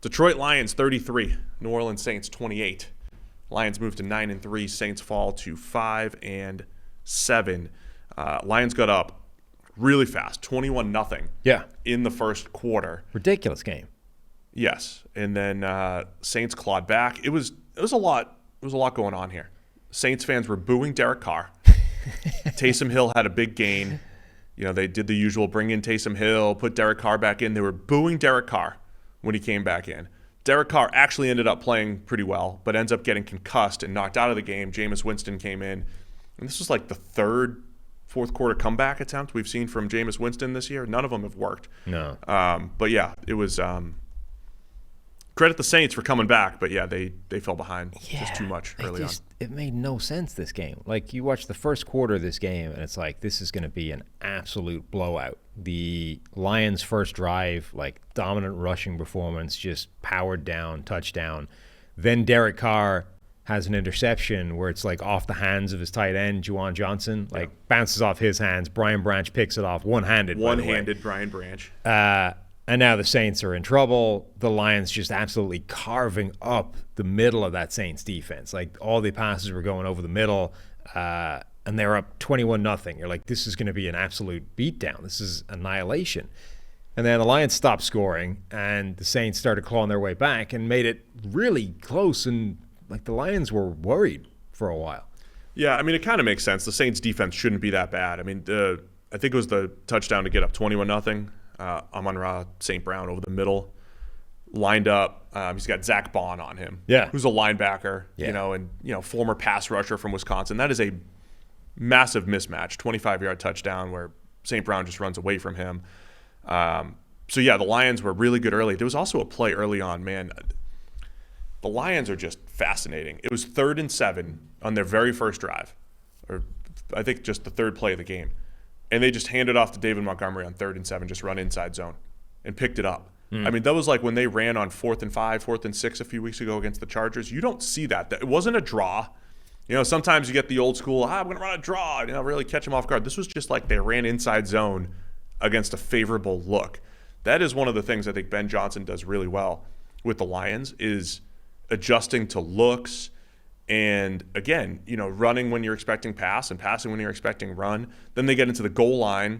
Detroit Lions 33, New Orleans Saints 28. Lions move to 9-3. Saints fall to 5-7. Lions got up really fast, 21-0. Yeah. In the first quarter. Ridiculous game. Yes, and then Saints clawed back. It was a lot. There was a lot going on here. Saints fans were booing Derek Carr. Taysom Hill had a big gain. You know, they did the usual bring in Taysom Hill, put Derek Carr back in. They were booing Derek Carr when he came back in. Derek Carr actually ended up playing pretty well, but ends up getting concussed and knocked out of the game. Jameis Winston came in. And this was like the fourth quarter comeback attempt we've seen from Jameis Winston this year. None of them have worked. No. But yeah, it was credit the Saints for coming back, but yeah, they fell behind just too much early on. It made no sense, this game. Like, you watch the first quarter of this game, and it's like, this is going to be an absolute blowout. The Lions' first drive, like, dominant rushing performance, just powered down, touchdown. Then Derek Carr has an interception where it's, like, off the hands of his tight end, Juwan Johnson. Like, bounces off his hands. Brian Branch picks it off one-handed, One-handed Brian Branch. And now the Saints are in trouble. The Lions just absolutely carving up the middle of that Saints defense. Like, all the passes were going over the middle, and they're up 21-0. You're like, this is going to be an absolute beatdown. This is annihilation. And then the Lions stopped scoring, and the Saints started clawing their way back and made it really close. And, like, the Lions were worried for a while. Yeah, I mean, it kind of makes sense. The Saints defense shouldn't be that bad. I mean, I think it was the touchdown to get up 21-0. Amon-Ra St. Brown over the middle, lined up. He's got Zach Bond on him, who's a linebacker, and former pass rusher from Wisconsin. That is a massive mismatch, 25-yard touchdown where St. Brown just runs away from him. So yeah, the Lions were really good early. There was also a play early on, man. The Lions are just fascinating. It was 3rd and 7 on their very first drive, or I think just the third play of the game. And they just handed off to David Montgomery on 3rd and 7, just run inside zone, and picked it up. I mean, that was like when they ran on 4th and 5, 4th and 6 a few weeks ago against the Chargers. You don't see that. It wasn't a draw. You know, sometimes you get the old school, I'm going to run a draw, really catch them off guard. This was just like they ran inside zone against a favorable look. That is one of the things I think Ben Johnson does really well with the Lions, is adjusting to looks. And again, running when you're expecting pass and passing when you're expecting run. Then they get into the goal line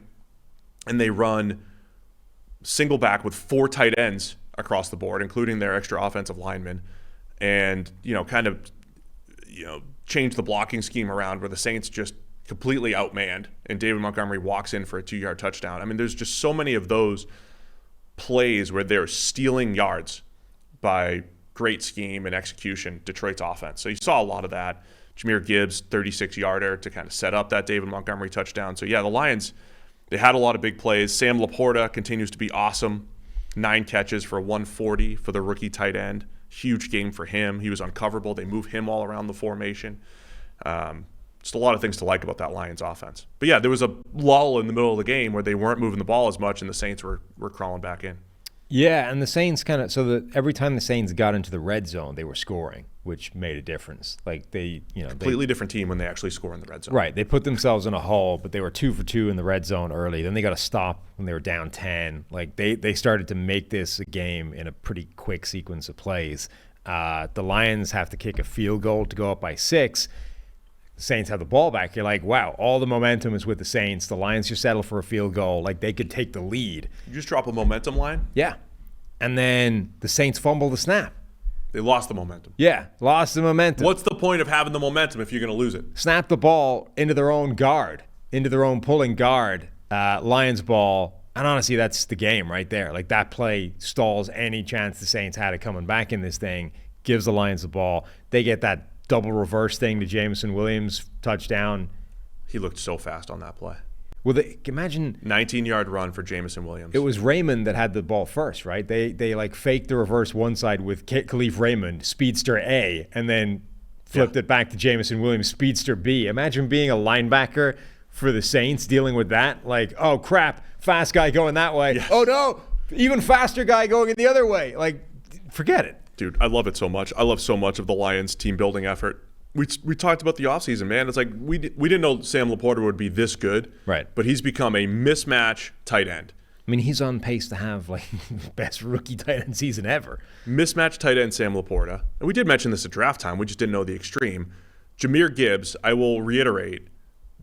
and they run single back with 4 tight ends across the board, including their extra offensive linemen, and change the blocking scheme around where the Saints just completely outmanned and David Montgomery walks in for a 2-yard touchdown. I mean, there's just so many of those plays where they're stealing yards by great scheme and execution, Detroit's offense. So you saw a lot of that. Jahmyr Gibbs, 36-yarder to kind of set up that David Montgomery touchdown. So yeah, the Lions, they had a lot of big plays. Sam Laporta continues to be awesome. 9 catches for 140 for the rookie tight end. Huge game for him. He was uncoverable. They move him all around the formation. Just a lot of things to like about that Lions offense. But yeah, there was a lull in the middle of the game where they weren't moving the ball as much and the Saints were crawling back in. Yeah, and the Saints every time the Saints got into the red zone, they were scoring, which made a difference. Like completely different team when they actually score in the red zone. Right, they put themselves in a hole, but they were 2 for 2 in the red zone early. Then they got a stop when they were down 10. Like they started to make this a game in a pretty quick sequence of plays. The Lions have to kick a field goal to go up by 6. The Saints have the ball back. You're like, wow, all the momentum is with the Saints. The Lions just settle for a field goal. Like, they could take the lead. You just drop a momentum line? Yeah. And then the Saints fumble the snap. They lost the momentum. Yeah, lost the momentum. What's the point of having the momentum if you're going to lose it? Snap the ball into their own guard, into their own pulling guard, Lions ball. And honestly, that's the game right there. Like, that play stalls any chance the Saints had of coming back in this thing, gives the Lions the ball. They get that double reverse thing to Jameson Williams, touchdown. He looked so fast on that play. Well, imagine 19-yard run for Jameson Williams. It was Raymond that had the ball first, right? They like faked the reverse one side with Khalif Raymond, speedster A, and then flipped it back to Jameson Williams, speedster B. Imagine being a linebacker for the Saints dealing with that. Like, oh crap, fast guy going that way. Yes. Oh no, even faster guy going the other way. Like, forget it. Dude, I love it so much. I love so much of the Lions team building effort. We talked about the offseason, man. It's like we didn't know Sam Laporta would be this good. Right. But he's become a mismatch tight end. I mean, he's on pace to have like best rookie tight end season ever. Mismatched tight end Sam Laporta. And we did mention this at draft time. We just didn't know the extreme. Jahmyr Gibbs, I will reiterate,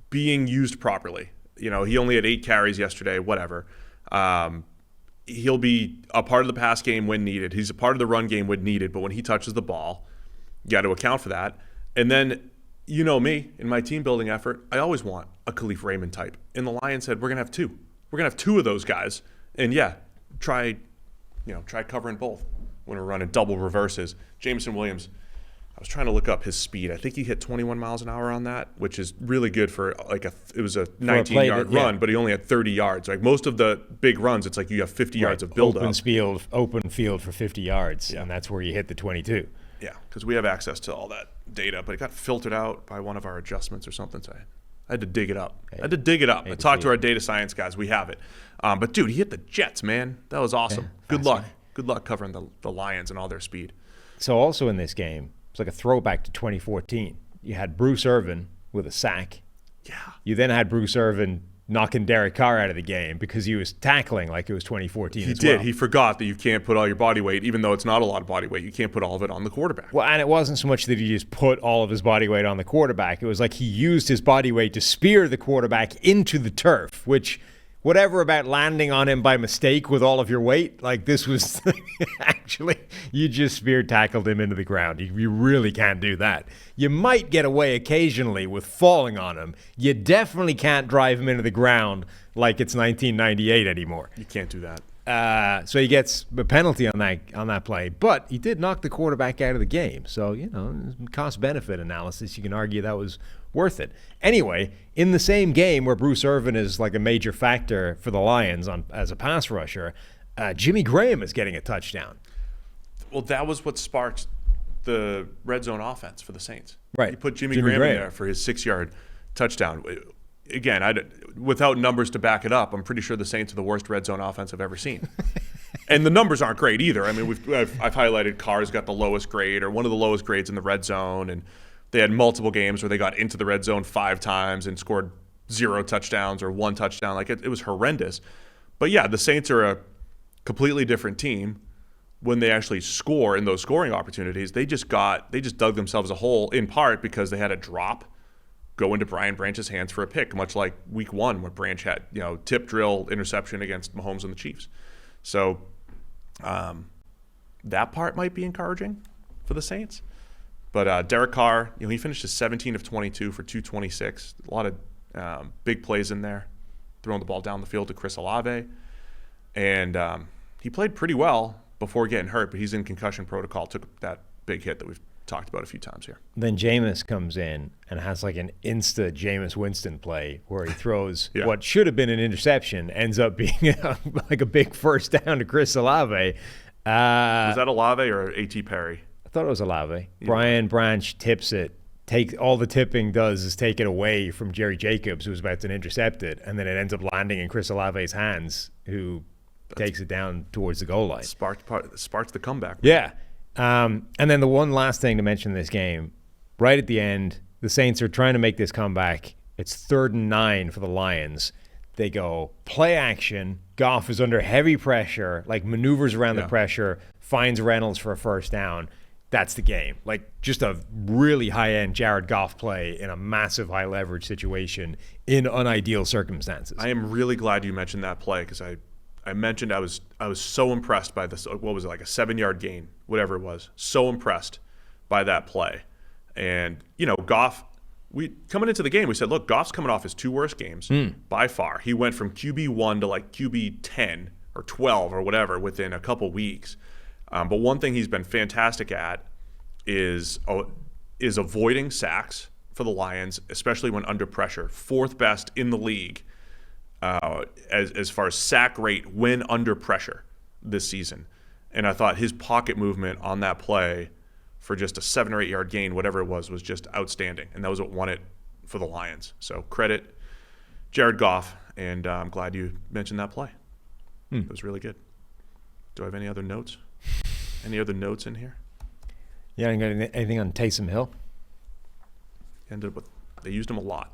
being used properly. He only had 8 carries yesterday, whatever. He'll be a part of the pass game when needed. He's a part of the run game when needed. But when he touches the ball, you got to account for that. And then, me, in my team building effort, I always want a Khalif Raymond type. And the Lions said, we're going to have 2. We're going to have 2 of those guys. And try covering both when we're running double reverses. Jameson Williams, I was trying to look up his speed. I think he hit 21 miles an hour on that, which is really good for it was a 19-yard run, but he only had 30 yards. Like most of the big runs, it's like you have 50 yards of build-up. Open field for 50 yards, and that's where you hit the 22. Yeah, because we have access to all that data, but it got filtered out by one of our adjustments or something, so I had to dig it up. I talked to our data science guys. We have it. But, dude, he hit the Jets, man. That was awesome. Yeah, good luck. Good luck covering the Lions and all their speed. So also in this game, it's like a throwback to 2014. You had Bruce Irvin with a sack. Yeah. You then had Bruce Irvin knocking Derek Carr out of the game because he was tackling like it was 2014 He did. He forgot that you can't put all your body weight, even though it's not a lot of body weight, you can't put all of it on the quarterback. Well, and it wasn't so much that he just put all of his body weight on the quarterback. It was like he used his body weight to spear the quarterback into the turf, which whatever about landing on him by mistake with all of your weight, like this was actually, you just spear tackled him into the ground. You really can't do that. You might get away occasionally with falling on him. You definitely can't drive him into the ground like it's 1998 anymore. You can't do that. So he gets a penalty on that play, but he did knock the quarterback out of the game. So, cost-benefit analysis, you can argue that was worth it. Anyway, in the same game where Bruce Irvin is like a major factor for the Lions as a pass rusher, Jimmy Graham is getting a touchdown. Well, that was what sparked the red zone offense for the Saints. Right. He put Jimmy Graham in there for his 6-yard touchdown. Again, without numbers to back it up, I'm pretty sure the Saints are the worst red zone offense I've ever seen. And the numbers aren't great either. I mean, I've highlighted Carr's got the lowest grade or one of the lowest grades in the red zone, and they had multiple games where they got into the red zone 5 times and scored 0 touchdowns or 1 touchdown. Like it was horrendous. But yeah, the Saints are a completely different team. When they actually score in those scoring opportunities, they just dug themselves a hole, in part because they had a drop go into Brian Branch's hands for a pick, much like week 1 where Branch had, tip drill interception against Mahomes and the Chiefs. So that part might be encouraging for the Saints. But Derek Carr, he finished as 17 of 22 for 226. A lot of big plays in there, throwing the ball down the field to Chris Olave. And he played pretty well before getting hurt, but he's in concussion protocol, took that big hit that we've talked about a few times here. Then Jameis comes in and has like an insta Jameis Winston play where he throws what should have been an interception, ends up being like a big first down to Chris Olave. Was that Olave or A.T. Perry? I thought it was Olave. Yeah. Brian Branch tips it. All the tipping does is take it away from Jerry Jacobs, who was about to intercept it, and then it ends up landing in Chris Olave's hands, who takes it down towards the goal line. Sparked the comeback. Yeah. And then the one last thing to mention in this game, right at the end, the Saints are trying to make this comeback. It's 3rd and 9 for the Lions. They go play action. Goff is under heavy pressure, like maneuvers around the pressure, finds Reynolds for a first down. That's the game. Like just a really high-end Jared Goff play in a massive high-leverage situation in unideal circumstances. I am really glad you mentioned that play because I mentioned I was so impressed by this. What was it, like a 7-yard gain, whatever it was. So impressed by that play. And, Goff, coming into the game, we said, look, Goff's coming off his 2 worst games by far. He went from QB1 to like QB 10 or 12 or whatever within a couple weeks. But one thing he's been fantastic at is avoiding sacks for the Lions, especially when under pressure. 4th best in the league as far as sack rate when under pressure this season. And I thought his pocket movement on that play for just a 7 or 8 yard gain, whatever it was just outstanding. And that was what won it for the Lions. So credit Jared Goff, and I'm glad you mentioned that play. It was really good. Do I have any other notes? Any other notes in here? Yeah, I got anything on Taysom Hill? They used him a lot.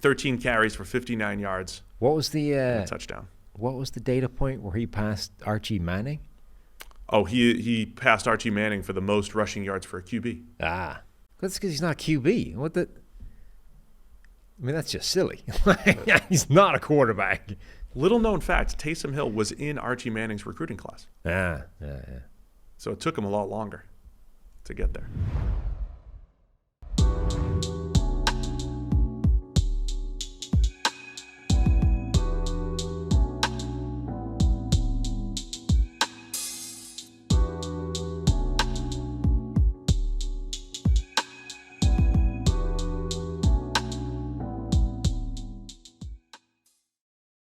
13 carries for 59 yards. What was the And a touchdown. What was the data point where he passed Archie Manning? Oh, he passed Archie Manning for the most rushing yards for a QB. Ah, that's because he's not QB. What the? I mean, that's just silly. He's not a quarterback. Little known fact, Taysom Hill was in Archie Manning's recruiting class. Yeah. So it took him a lot longer to get there.